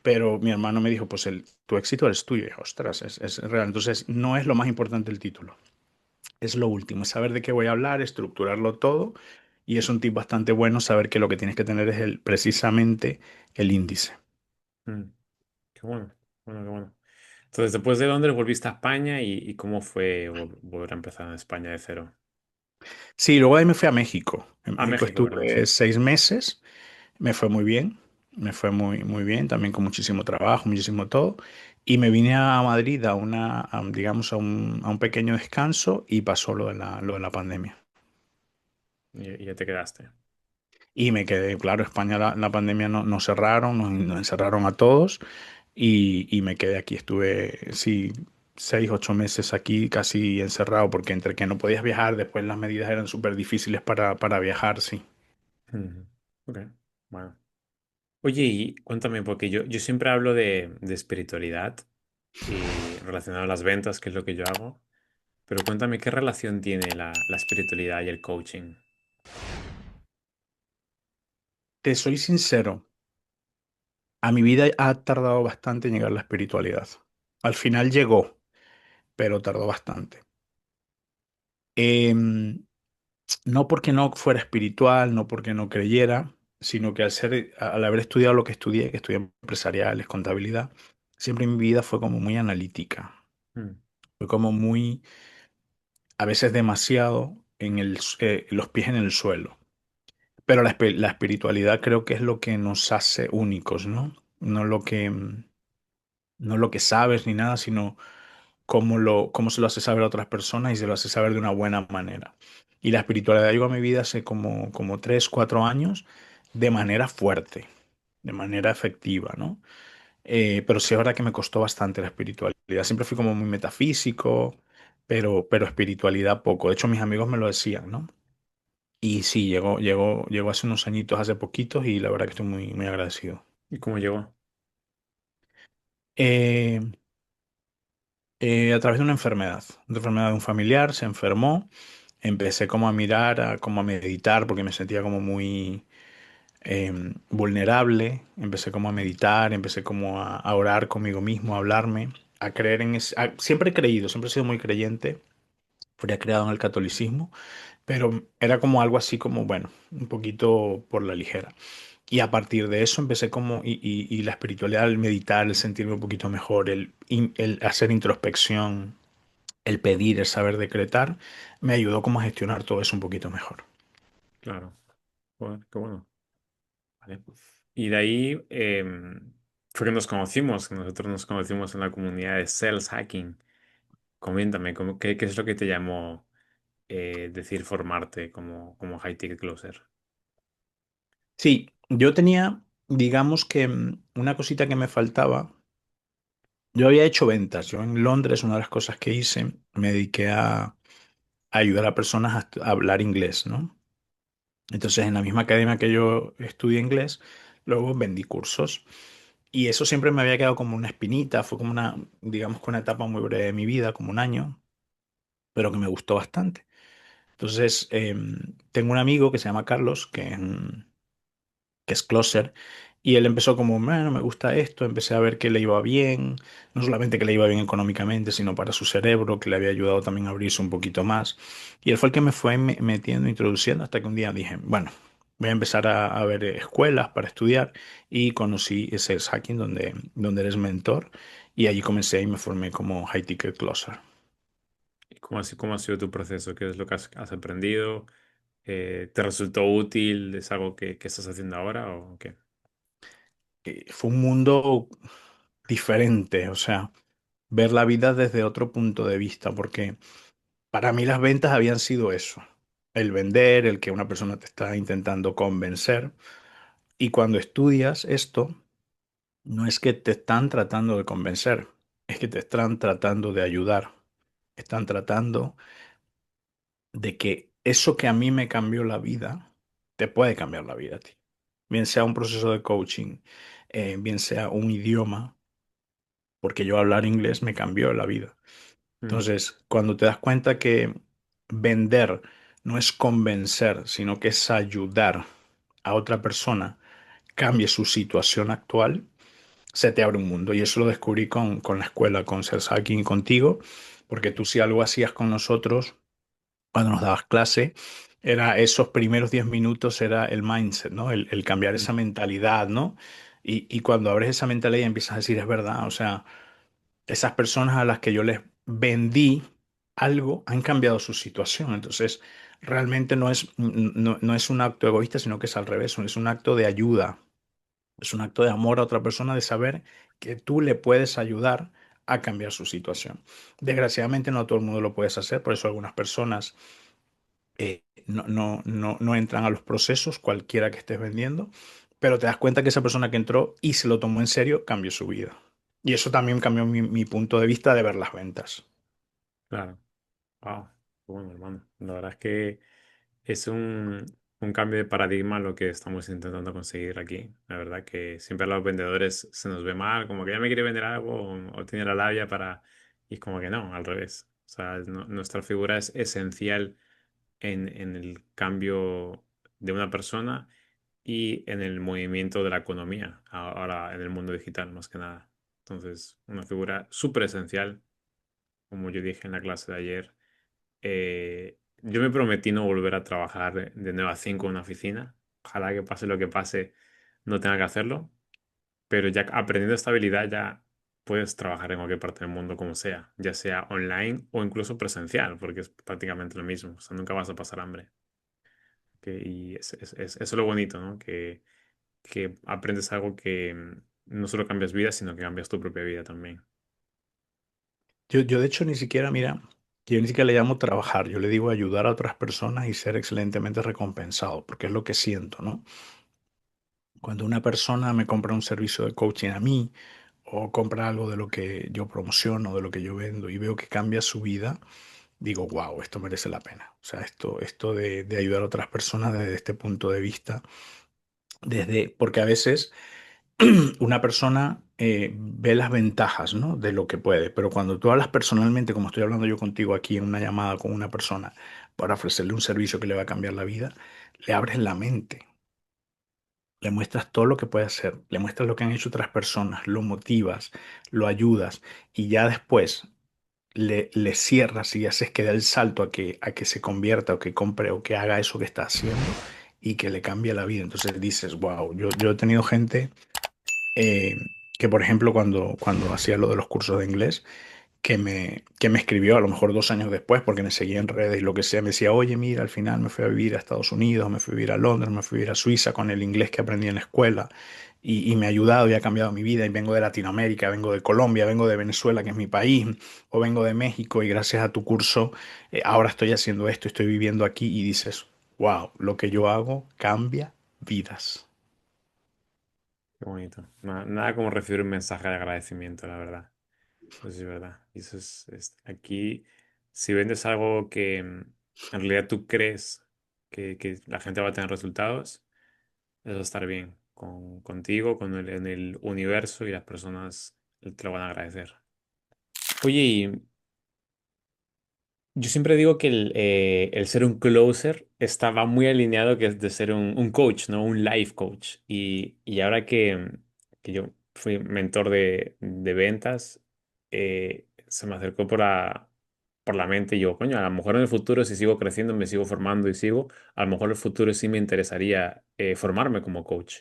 pero mi hermano me dijo, pues tu éxito es tuyo. Y dije, ostras, es real. Entonces, no es lo más importante el título, es lo último, es saber de qué voy a hablar, estructurarlo todo. Y es un tip bastante bueno saber que lo que tienes que tener es precisamente el índice. Mm, qué bueno. Bueno, qué bueno. Entonces, después de Londres volviste a España y ¿cómo fue volver a empezar en España de cero? Sí, luego ahí me fui a México. En A México México, perdón, sí. estuve 6 meses, me fue muy bien, me fue muy, muy bien, también con muchísimo trabajo, muchísimo todo. Y me vine a Madrid digamos, a un pequeño descanso y pasó lo de la pandemia. Y ya te quedaste. Y me quedé, claro, España la pandemia nos cerraron, nos encerraron a todos y me quedé aquí. Estuve, sí, 6, 8 meses aquí casi encerrado porque entre que no podías viajar, después las medidas eran súper difíciles para viajar, sí. Ujú. Ok, bueno. Oye, y cuéntame, porque yo siempre hablo de espiritualidad y relacionado a las ventas, que es lo que yo hago, pero cuéntame, ¿qué relación tiene la espiritualidad y el coaching? Te soy sincero, a mi vida ha tardado bastante en llegar la espiritualidad. Al final llegó, pero tardó bastante. Em, no porque no fuera espiritual, no porque no creyera, sino que al haber estudiado lo que estudié empresariales, contabilidad, siempre en mi vida fue como muy analítica. Mm, Fue como muy, a veces demasiado los pies en el suelo. Pero la espiritualidad creo que es lo que nos hace únicos, ¿no? No lo que sabes ni nada, sino cómo se lo hace saber a otras personas y se lo hace saber de una buena manera. Y la espiritualidad llegó a mi vida hace como 3, 4 años de manera fuerte, de manera efectiva, ¿no? Pero sí es verdad que me costó bastante la espiritualidad. Siempre fui como muy metafísico, pero espiritualidad poco. De hecho, mis amigos me lo decían, ¿no? Y sí, llegó hace unos añitos, hace poquitos, y la verdad que estoy muy, muy agradecido. ¿Y cómo llegó? Eh, a través de una enfermedad de un familiar, se enfermó. Empecé como a mirar, como a meditar, porque me sentía como muy vulnerable. Empecé como a meditar, empecé como a orar conmigo mismo, a hablarme, a creer siempre he creído, siempre he sido muy creyente, fui criado en el catolicismo, pero era como algo así como, bueno, un poquito por la ligera. Y a partir de eso empecé como, y la espiritualidad, el meditar, el sentirme un poquito mejor, el hacer introspección, el pedir, el saber decretar, me ayudó como a gestionar todo eso un poquito mejor. Claro. Joder, qué bueno. Vale. Y de ahí fue que nos conocimos, que nosotros nos conocimos en la comunidad de Sales Hacking. Coméntame, ¿qué es lo que te llamó decir formarte como High Ticket Closer? Sí, yo tenía, digamos que una cosita que me faltaba. Yo había hecho ventas. Yo en Londres, una de las cosas que hice, me dediqué a ayudar a personas a hablar inglés, ¿no? Entonces, en la misma academia que yo estudié inglés, luego vendí cursos. Y eso siempre me había quedado como una espinita, fue como una, digamos que una etapa muy breve de mi vida, como un año, pero que me gustó bastante. Entonces, tengo un amigo que se llama Carlos, que es closer, y él empezó como, bueno, me gusta esto, empecé a ver que le iba bien, no solamente que le iba bien económicamente, sino para su cerebro, que le había ayudado también a abrirse un poquito más. Y él fue el que me fue metiendo, introduciendo, hasta que un día dije, bueno, voy a empezar a ver escuelas para estudiar, y conocí ese hacking donde eres mentor, y allí comencé y me formé como High Ticket Closer. ¿Y cómo ha sido tu proceso? ¿Qué es lo que has aprendido? ¿Te resultó útil? ¿Es algo que estás haciendo ahora o qué? Fue un mundo diferente, o sea, ver la vida desde otro punto de vista, porque para mí las ventas habían sido eso, el vender, el que una persona te está intentando convencer. Y cuando estudias esto, no es que te están tratando de convencer, es que te están tratando de ayudar. Están tratando de que eso que a mí me cambió la vida, te puede cambiar la vida a ti. Bien sea un proceso de coaching, bien sea un idioma, porque yo hablar inglés me cambió la vida. Mm, Entonces, cuando te das cuenta que vender no es convencer, sino que es ayudar a otra persona cambie su situación actual, se te abre un mundo. Y eso lo descubrí con la escuela, con Sales Hacking y contigo, porque tú si algo hacías con nosotros cuando nos dabas clase, era esos primeros 10 minutos, era el mindset, ¿no? El cambiar mm, esa mentalidad, ¿no? Y cuando abres esa mentalidad y empiezas a decir, es verdad, o sea, esas personas a las que yo les vendí algo han cambiado su situación. Entonces, realmente no es un acto egoísta, sino que es al revés, es un acto de ayuda, es un acto de amor a otra persona, de saber que tú le puedes ayudar a cambiar su situación. Desgraciadamente no todo el mundo lo puedes hacer, por eso algunas personas no entran a los procesos, cualquiera que estés vendiendo, pero te das cuenta que esa persona que entró y se lo tomó en serio cambió su vida. Y eso también cambió mi punto de vista de ver las ventas. claro. Wow. Bueno, hermano. La verdad es que es un cambio de paradigma lo que estamos intentando conseguir aquí. La verdad que siempre a los vendedores se nos ve mal, como que ya me quiere vender algo o tiene la labia para... Y es como que no, al revés. O sea, nuestra figura es esencial en el cambio de una persona y en el movimiento de la economía, ahora en el mundo digital más que nada. Entonces, una figura súper esencial, como yo dije en la clase de ayer. Yo me prometí no volver a trabajar de 9 a 5 en una oficina. Ojalá que pase lo que pase, no tenga que hacerlo. Pero ya aprendiendo esta habilidad ya puedes trabajar en cualquier parte del mundo como sea, ya sea online o incluso presencial, porque es prácticamente lo mismo. O sea, nunca vas a pasar hambre. Y eso es lo bonito, ¿no? Que aprendes algo que no solo cambias vida, sino que cambias tu propia vida también. Yo de hecho ni siquiera, mira, que yo ni siquiera le llamo trabajar, yo le digo ayudar a otras personas y ser excelentemente recompensado, porque es lo que siento, ¿no? Cuando una persona me compra un servicio de coaching a mí o compra algo de lo que yo promociono, de lo que yo vendo y veo que cambia su vida, digo, wow, esto merece la pena. O sea, esto de ayudar a otras personas desde este punto de vista, porque a veces una persona ve las ventajas, ¿no? De lo que puede, pero cuando tú hablas personalmente, como estoy hablando yo contigo aquí en una llamada con una persona para ofrecerle un servicio que le va a cambiar la vida, le abres la mente, le muestras todo lo que puede hacer, le muestras lo que han hecho otras personas, lo motivas, lo ayudas y ya después, le cierras y haces que dé el salto a que se convierta o que compre o que haga eso que está haciendo y que le cambie la vida. Entonces dices, wow, yo he tenido gente eh, que, por ejemplo, cuando hacía lo de los cursos de inglés, que me escribió a lo mejor 2 años después, porque me seguía en redes y lo que sea, me decía, oye, mira, al final me fui a vivir a Estados Unidos, me fui a vivir a Londres, me fui a vivir a Suiza con el inglés que aprendí en la escuela y me ha ayudado y ha cambiado mi vida y vengo de Latinoamérica, vengo de Colombia, vengo de Venezuela, que es mi país, o vengo de México y gracias a tu curso ahora estoy haciendo esto, estoy viviendo aquí y dices, wow, lo que yo hago cambia vidas. Qué bonito. Nada como recibir un mensaje de agradecimiento, la verdad. Eso sí es verdad. Y eso aquí, si vendes algo que en realidad tú crees que la gente va a tener resultados, eso va a estar bien contigo, en el universo y las personas te lo van a agradecer. Oye, yo siempre digo que el ser un closer estaba muy alineado que es de ser un coach, ¿no? Un life coach. Y ahora que yo fui mentor de ventas, se me acercó por la mente y yo, coño, a lo mejor en el futuro si sigo creciendo, me sigo formando y sigo, a lo mejor en el futuro sí me interesaría formarme como coach.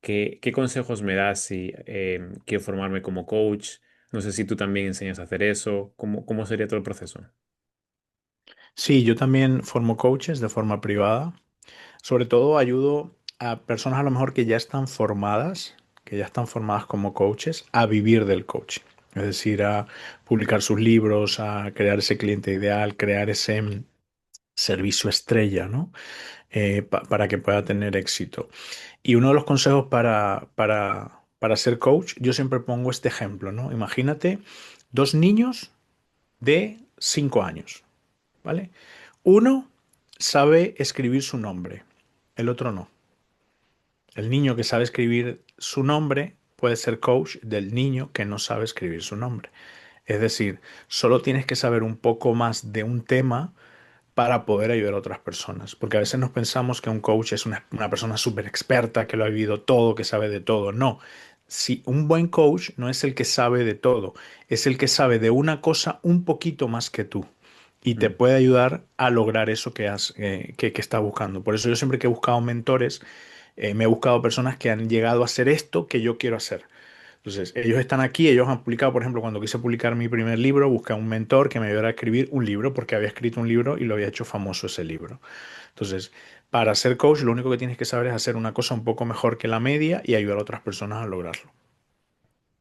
¿Qué consejos me das si quiero formarme como coach? No sé si tú también enseñas a hacer eso. ¿Cómo sería todo el proceso? Sí, yo también formo coaches de forma privada. Sobre todo ayudo a personas a lo mejor que ya están formadas como coaches, a vivir del coaching. Es decir, a publicar sus libros, a crear ese cliente ideal, crear ese servicio estrella, ¿no? Para que pueda tener éxito. Y uno de los consejos para ser coach, yo siempre pongo este ejemplo, ¿no? Imagínate dos niños de 5 años, ¿vale? Uno sabe escribir su nombre, el otro no. El niño que sabe escribir su nombre puede ser coach del niño que no sabe escribir su nombre. Es decir, solo tienes que saber un poco más de un tema para poder ayudar a otras personas. Porque a veces nos pensamos que un coach es una persona súper experta, que lo ha vivido todo, que sabe de todo. No. Si un buen coach no es el que sabe de todo, es el que sabe de una cosa un poquito más que tú y te Mm. puede ayudar a lograr eso que estás buscando. Por eso yo siempre que he buscado mentores, me he buscado personas que han llegado a hacer esto que yo quiero hacer. Entonces, ellos están aquí, ellos han publicado, por ejemplo, cuando quise publicar mi primer libro, busqué a un mentor que me ayudara a escribir un libro porque había escrito un libro y lo había hecho famoso ese libro. Entonces, para ser coach, lo único que tienes que saber es hacer una cosa un poco mejor que la media y ayudar a otras personas a lograrlo.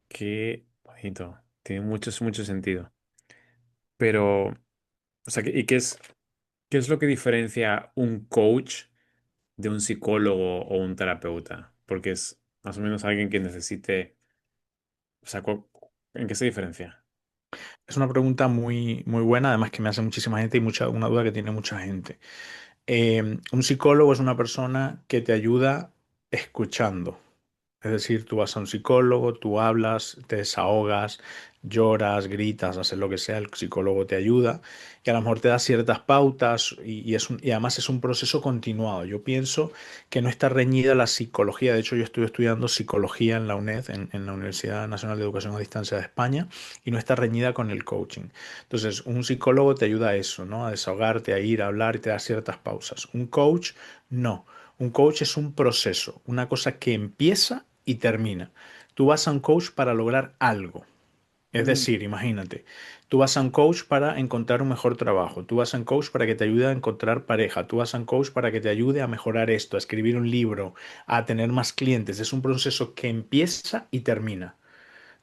Qué bonito. Tiene mucho sentido. Pero, o sea, ¿qué es lo que diferencia un coach de un psicólogo o un terapeuta? Porque es más o menos alguien que necesite, o sea, ¿en qué se diferencia? Es una pregunta muy, muy buena, además que me hace muchísima gente y una duda que tiene mucha gente. Un psicólogo es una persona que te ayuda escuchando. Es decir, tú vas a un psicólogo, tú hablas, te desahogas, lloras, gritas, haces lo que sea, el psicólogo te ayuda y a lo mejor te da ciertas pautas y además es un proceso continuado. Yo pienso que no está reñida la psicología. De hecho, yo estoy estudiando psicología en la UNED, en la Universidad Nacional de Educación a Distancia de España, y no está reñida con el coaching. Entonces, un psicólogo te ayuda a eso, ¿no? A desahogarte, a ir, a hablar y te da ciertas pausas. Un coach, no. Un coach es un proceso, una cosa que empieza y termina. Tú vas a un coach para lograr algo. Es Mm. decir, imagínate, tú vas a un coach para encontrar un mejor trabajo, tú vas a un coach para que te ayude a encontrar pareja, tú vas a un coach para que te ayude a mejorar esto, a escribir un libro, a tener más clientes. Es un proceso que empieza y termina.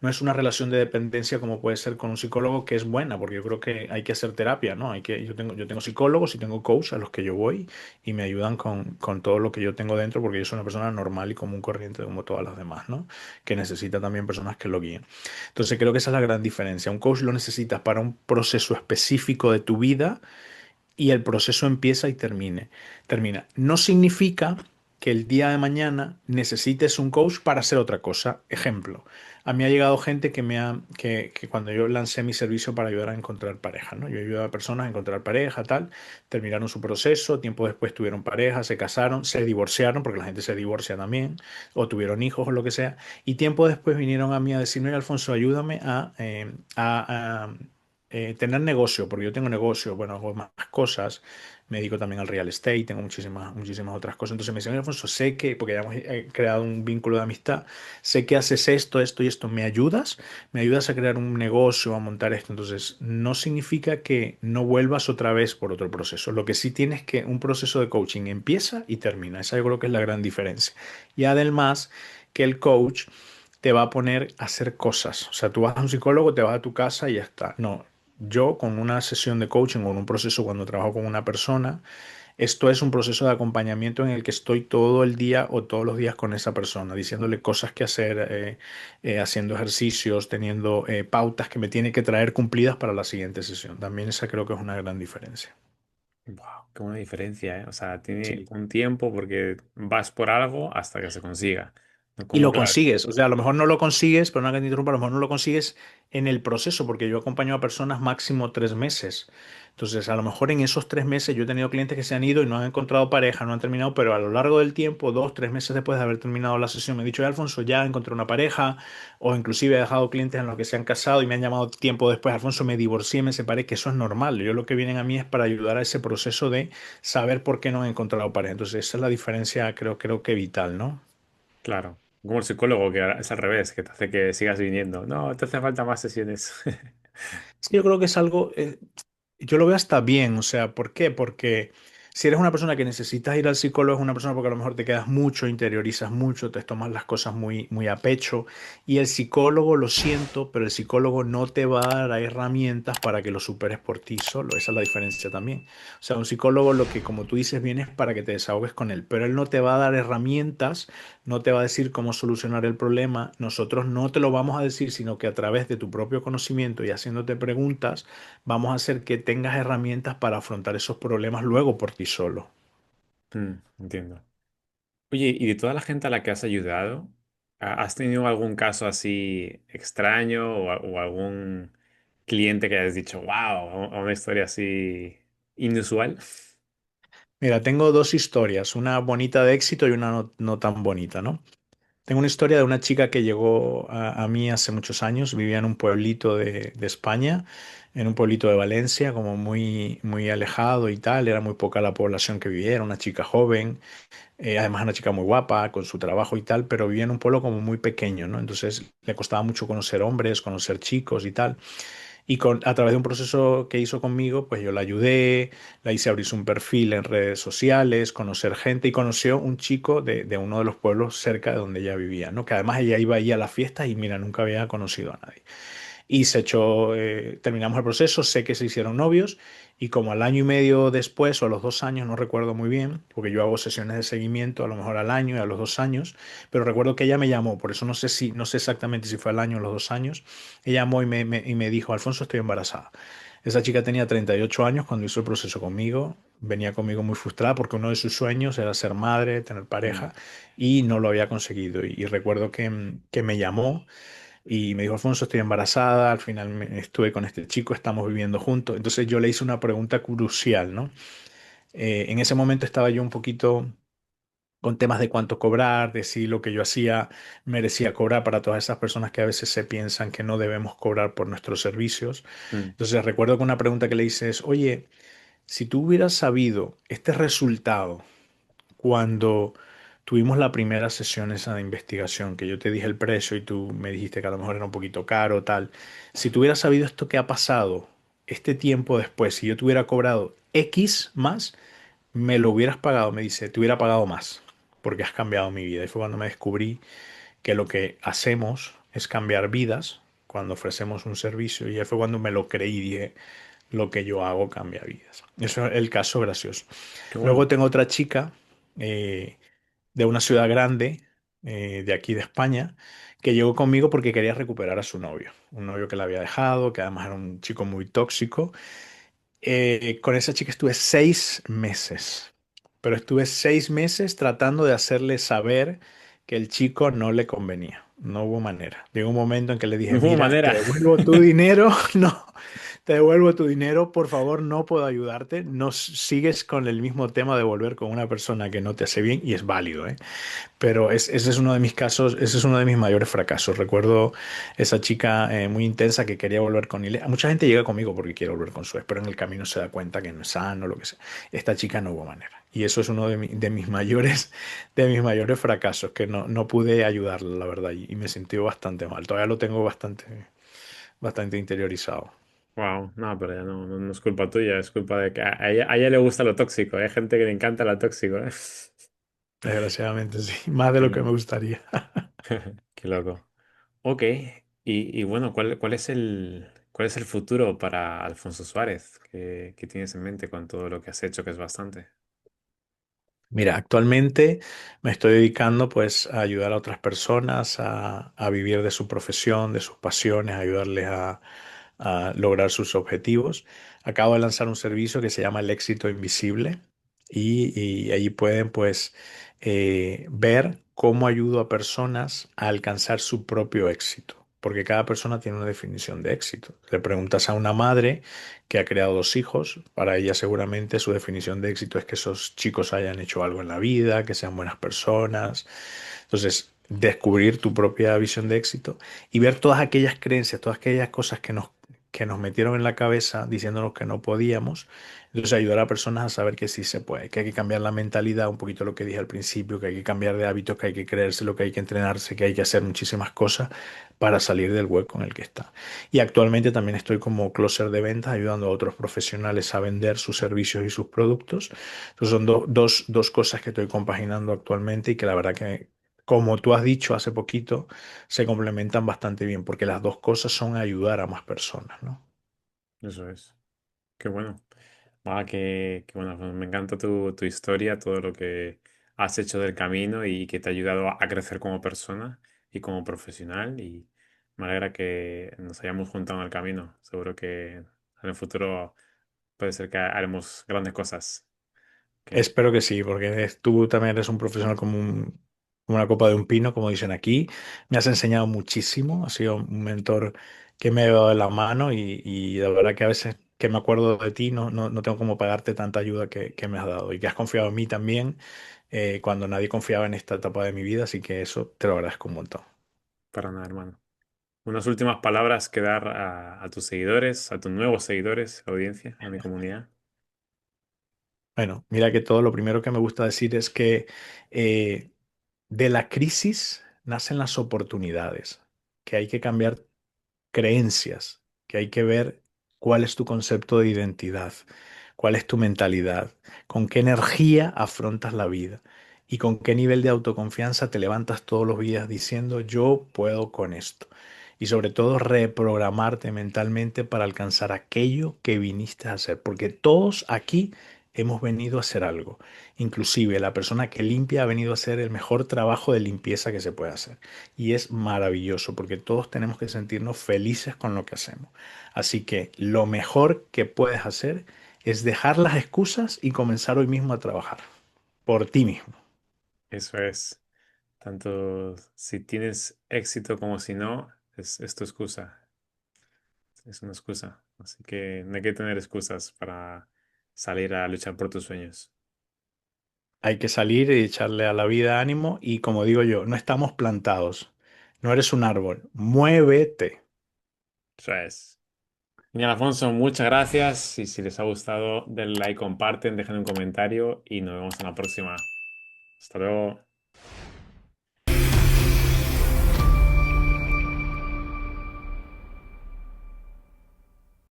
No es una relación de dependencia como puede ser con un psicólogo que es buena, porque yo creo que hay que hacer terapia, ¿no? Yo tengo psicólogos y tengo coach a los que yo voy y me ayudan con todo lo que yo tengo dentro, porque yo soy una persona normal y común corriente como todas las demás, ¿no? Que necesita también personas que lo guíen. Entonces creo que esa es la gran diferencia. Un coach lo necesitas para un proceso específico de tu vida y el proceso empieza y termina. No significa que el día de mañana necesites un coach para hacer otra cosa. Ejemplo, a mí ha llegado gente que cuando yo lancé mi servicio para ayudar a encontrar pareja, ¿no? Yo ayudaba a personas a encontrar pareja, tal, terminaron su proceso, tiempo después tuvieron pareja, se casaron, se divorciaron, porque la gente se divorcia también, o tuvieron hijos o lo que sea, y tiempo después vinieron a mí a decirme, Alfonso, ayúdame tener negocio, porque yo tengo negocio, bueno, hago más cosas, me dedico también al real estate, tengo muchísimas otras cosas. Entonces me dicen, "Oye, Alfonso, sé que, porque ya hemos creado un vínculo de amistad, sé que haces esto, esto y esto, ¿me ayudas? ¿Me ayudas a crear un negocio, a montar esto?". Entonces, no significa que no vuelvas otra vez por otro proceso. Lo que sí tienes que un proceso de coaching empieza y termina. Esa yo creo que es la gran diferencia. Y además que el coach te va a poner a hacer cosas. O sea, tú vas a un psicólogo, te vas a tu casa y ya está. No, yo con una sesión de coaching o en un proceso cuando trabajo con una persona, esto es un proceso de acompañamiento en el que estoy todo el día o todos los días con esa persona, diciéndole cosas que hacer, haciendo ejercicios, teniendo pautas que me tiene que traer cumplidas para la siguiente sesión. También esa creo que es una gran diferencia. Wow, qué buena diferencia, ¿eh? O sea, tiene Sí. un tiempo porque vas por algo hasta que se consiga. No Y como, lo claro, consigues, o sea, a lo mejor no lo consigues, pero no que te interrumpa, a lo mejor no lo consigues en el proceso, porque yo acompaño a personas máximo 3 meses. Entonces, a lo mejor en esos 3 meses yo he tenido clientes que se han ido y no han encontrado pareja, no han terminado, pero a lo largo del tiempo, 2, 3 meses después de haber terminado la sesión, me he dicho, Alfonso, ya encontré una pareja, o inclusive he dejado clientes en los que se han casado y me han llamado tiempo después, Alfonso, me divorcié, me separé, que eso es normal. Yo lo que vienen a mí es para ayudar a ese proceso de saber por qué no han encontrado pareja. Entonces, esa es la diferencia, creo que vital, ¿no? claro. Como el psicólogo que ahora es al revés, que te hace que sigas viniendo. No, te hace falta más sesiones. Es que yo creo que es algo, yo lo veo hasta bien, o sea, ¿por qué? Porque si eres una persona que necesitas ir al psicólogo, es una persona porque a lo mejor te quedas mucho, interiorizas mucho, te tomas las cosas muy a pecho y el psicólogo, lo siento, pero el psicólogo no te va a dar herramientas para que lo superes por ti solo, esa es la diferencia también. O sea, un psicólogo lo que, como tú dices, viene es para que te desahogues con él, pero él no te va a dar herramientas, no te va a decir cómo solucionar el problema, nosotros no te lo vamos a decir, sino que a través de tu propio conocimiento y haciéndote preguntas, vamos a hacer que tengas herramientas para afrontar esos problemas luego por ti solo. Entiendo. Oye, y de toda la gente a la que has ayudado, ¿has tenido algún caso así extraño o algún cliente que hayas dicho, wow, una historia así inusual? Mira, tengo dos historias, una bonita de éxito y una no tan bonita, ¿no? Tengo una historia de una chica que llegó a mí hace muchos años, vivía en un pueblito de España, en un pueblito de Valencia, como muy alejado y tal, era muy poca la población que vivía, era una chica joven, además una chica muy guapa, con su trabajo y tal, pero vivía en un pueblo como muy pequeño, ¿no? Entonces le costaba mucho conocer hombres, conocer chicos y tal. Y a través de un proceso que hizo conmigo, pues yo la ayudé, la hice abrirse un perfil en redes sociales, conocer gente y conoció un chico de uno de los pueblos cerca de donde ella vivía, ¿no? Que además ella iba ahí a las fiestas y mira, nunca había conocido a nadie. Y terminamos el proceso, sé que se hicieron novios y como al año y medio después o a los 2 años, no recuerdo muy bien, porque yo hago sesiones de seguimiento a lo mejor al año y a los 2 años, pero recuerdo que ella me llamó, por eso no sé exactamente si fue al año o los 2 años, ella llamó y me dijo, Alfonso, estoy embarazada. Esa chica tenía 38 años cuando hizo el proceso conmigo, venía conmigo muy frustrada porque uno de sus sueños era ser madre, tener Mm. pareja y no lo había conseguido. Y recuerdo que me llamó y me dijo, Alfonso, estoy embarazada, al final estuve con este chico, estamos viviendo juntos. Entonces yo le hice una pregunta crucial, ¿no? En ese momento estaba yo un poquito con temas de cuánto cobrar, de si lo que yo hacía merecía cobrar para todas esas personas que a veces se piensan que no debemos cobrar por nuestros servicios. Mm. Entonces recuerdo que una pregunta que le hice es, oye, si tú hubieras sabido este resultado, cuando tuvimos la primera sesión esa de investigación, que yo te dije el precio y tú me dijiste que a lo mejor era un poquito caro, tal, si tú hubieras sabido esto que ha pasado este tiempo después, si yo te hubiera cobrado X más, me lo hubieras pagado, me dice, te hubiera pagado más, porque has cambiado mi vida. Y fue cuando me descubrí que lo que hacemos es cambiar vidas cuando ofrecemos un servicio. Y ahí fue cuando me lo creí, dije, lo que yo hago cambia vidas. Eso es el caso gracioso. Qué Luego bueno. tengo otra chica eh, de una ciudad grande, de aquí de España, que llegó conmigo porque quería recuperar a su novio, un novio que la había dejado, que además era un chico muy tóxico. Con esa chica estuve 6 meses, pero estuve 6 meses tratando de hacerle saber que el chico no le convenía. No hubo manera. Llegó un momento en que le dije, No hubo mira, te manera. devuelvo tu dinero. No, te devuelvo tu dinero, por favor, no puedo ayudarte. No sigues con el mismo tema de volver con una persona que no te hace bien y es válido, ¿eh? Pero ese es uno de mis casos, ese es uno de mis mayores fracasos. Recuerdo esa chica muy intensa que quería volver con él. Mucha gente llega conmigo porque quiere volver con su ex, pero en el camino se da cuenta que no es sano, lo que sea. Esta chica no hubo manera. Y eso es uno de mis mayores fracasos, que no pude ayudarla, la verdad, y me sentí bastante mal. Todavía lo tengo bastante interiorizado. Wow, no, pero ya no es culpa tuya, es culpa de que a ella le gusta lo tóxico. Hay gente que le encanta lo tóxico, ¿eh? Desgraciadamente, sí, más de Qué lo que me loco. gustaría. Qué loco. Ok, y bueno, cuál es el futuro para Alfonso Suárez? ¿Qué tienes en mente con todo lo que has hecho, que es bastante? Mira, actualmente me estoy dedicando pues a ayudar a otras personas a vivir de su profesión, de sus pasiones, a ayudarles a lograr sus objetivos. Acabo de lanzar un servicio que se llama El Éxito Invisible y allí pueden pues ver cómo ayudo a personas a alcanzar su propio éxito. Porque cada persona tiene una definición de éxito. Le preguntas a una madre que ha creado dos hijos, para ella seguramente su definición de éxito es que esos chicos hayan hecho algo en la vida, que sean buenas personas. Entonces, descubrir tu propia visión de éxito y ver todas aquellas creencias, todas aquellas cosas que nos metieron en la cabeza diciéndonos que no podíamos. Entonces, ayudar a personas a saber que sí se puede, que hay que cambiar la mentalidad, un poquito lo que dije al principio, que hay que cambiar de hábitos, que hay que creerse lo que hay que entrenarse, que hay que hacer muchísimas cosas para salir del hueco en el que está. Y actualmente también estoy como closer de ventas, ayudando a otros profesionales a vender sus servicios y sus productos. Entonces, son dos cosas que estoy compaginando actualmente y que la verdad que, como tú has dicho hace poquito, se complementan bastante bien, porque las dos cosas son ayudar a más personas, ¿no? Eso es. Qué bueno. Qué bueno. Pues me encanta tu historia, todo lo que has hecho del camino y que te ha ayudado a crecer como persona y como profesional. Y me alegra que nos hayamos juntado en el camino. Seguro que en el futuro puede ser que haremos grandes cosas. Ok, Espero que sí, porque tú también eres un profesional como una copa de un pino, como dicen aquí. Me has enseñado muchísimo, has sido un mentor que me ha dado de la mano y la verdad que a veces que me acuerdo de ti no tengo cómo pagarte tanta ayuda que me has dado y que has confiado en mí también cuando nadie confiaba en esta etapa de mi vida, así que eso te lo agradezco un montón. para nada, hermano. Unas últimas palabras que dar a tus seguidores, a tus nuevos seguidores, audiencia, a mi comunidad. Bueno, mira que todo lo primero que me gusta decir es que eh, de la crisis nacen las oportunidades, que hay que cambiar creencias, que hay que ver cuál es tu concepto de identidad, cuál es tu mentalidad, con qué energía afrontas la vida y con qué nivel de autoconfianza te levantas todos los días diciendo yo puedo con esto. Y sobre todo reprogramarte mentalmente para alcanzar aquello que viniste a hacer, porque todos aquí hemos venido a hacer algo. Inclusive la persona que limpia ha venido a hacer el mejor trabajo de limpieza que se puede hacer. Y es maravilloso porque todos tenemos que sentirnos felices con lo que hacemos. Así que lo mejor que puedes hacer es dejar las excusas y comenzar hoy mismo a trabajar por ti mismo. Eso es. Tanto si tienes éxito como si no, es tu excusa. Es una excusa. Así que no hay que tener excusas para salir a luchar por tus sueños. Hay que salir y echarle a la vida ánimo y como digo yo, no estamos plantados. No eres un árbol. Muévete. Eso es. Genial, Alfonso, muchas gracias. Y si les ha gustado, denle like, comparten, dejen un comentario y nos vemos en la próxima. Hasta luego.